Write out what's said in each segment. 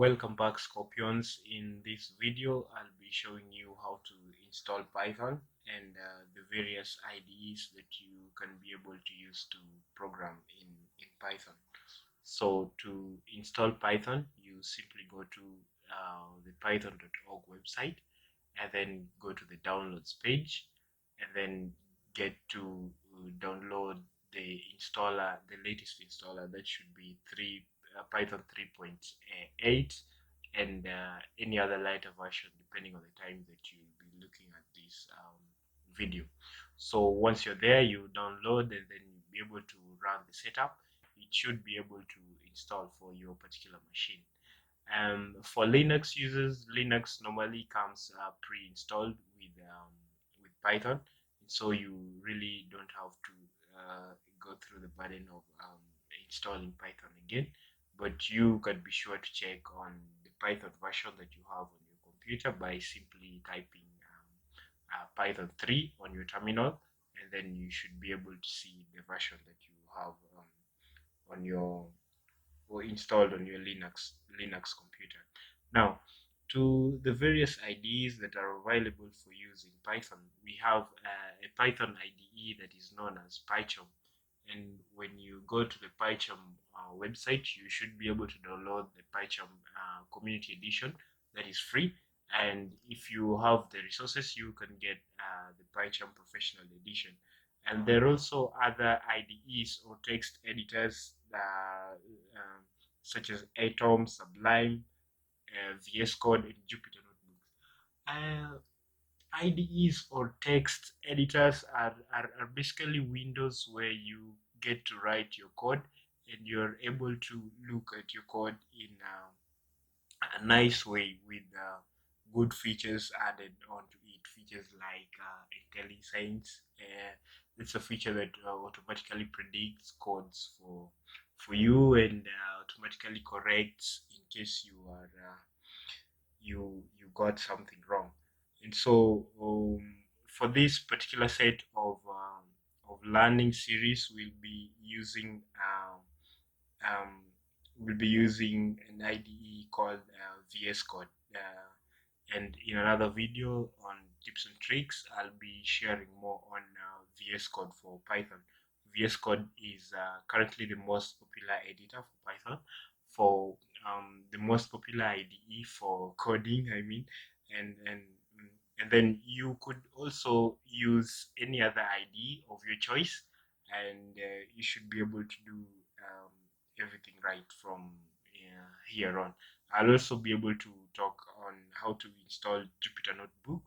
Welcome back, Scorpions. In this video, I'll be showing you how to install Python and the various IDEs that you can be able to use to program in Python. So to install Python, you simply go to the python.org website and then go to the downloads page and then get to download the installer, the latest installer. That should be Python 3.8 and any other lighter version depending on the time that you'll be looking at this video. So once you're there, you download and then you'll be able to run the setup. It should be able to install for your particular machine. For Linux users, Linux normally comes pre-installed with Python, so you really don't have to go through the burden of installing Python again. But you can be sure to check on the Python version that you have on your computer by simply typing Python 3 on your terminal, and then you should be able to see the version that you have on your or installed on your Linux computer. Now, to the various IDEs that are available for use in Python, we have a Python IDE that is known as PyCharm. And when you go to the PyCharm website, you should be able to download the PyCharm Community Edition that is free. And if you have the resources, you can get the PyCharm Professional Edition. And there are also other IDEs or text editors such as Atom, Sublime, VS Code, and Jupyter Notebooks. IDEs or text editors are basically windows where you get to write your code and you're able to look at your code in a nice way with good features added onto it. Features like IntelliSense. It's a feature that automatically predicts codes for you and automatically corrects in case you are you got something wrong. And so for this particular set of learning series, we'll be using an IDE called VS Code. And in another video on tips and tricks, I'll be sharing more on VS Code for Python. VS Code is currently the most popular editor for Python, for the most popular IDE for coding, I mean, and then you could also use any other IDE of your choice, and you should be able to do everything right from here on. I'll also be able to talk on how to install Jupyter Notebook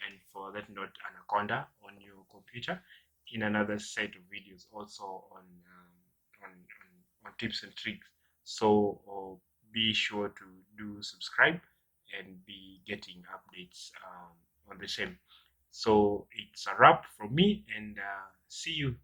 and for that note Anaconda on your computer in another set of videos also on tips and tricks. So be sure to do subscribe and be getting updates on the same. So it's a wrap from me and see you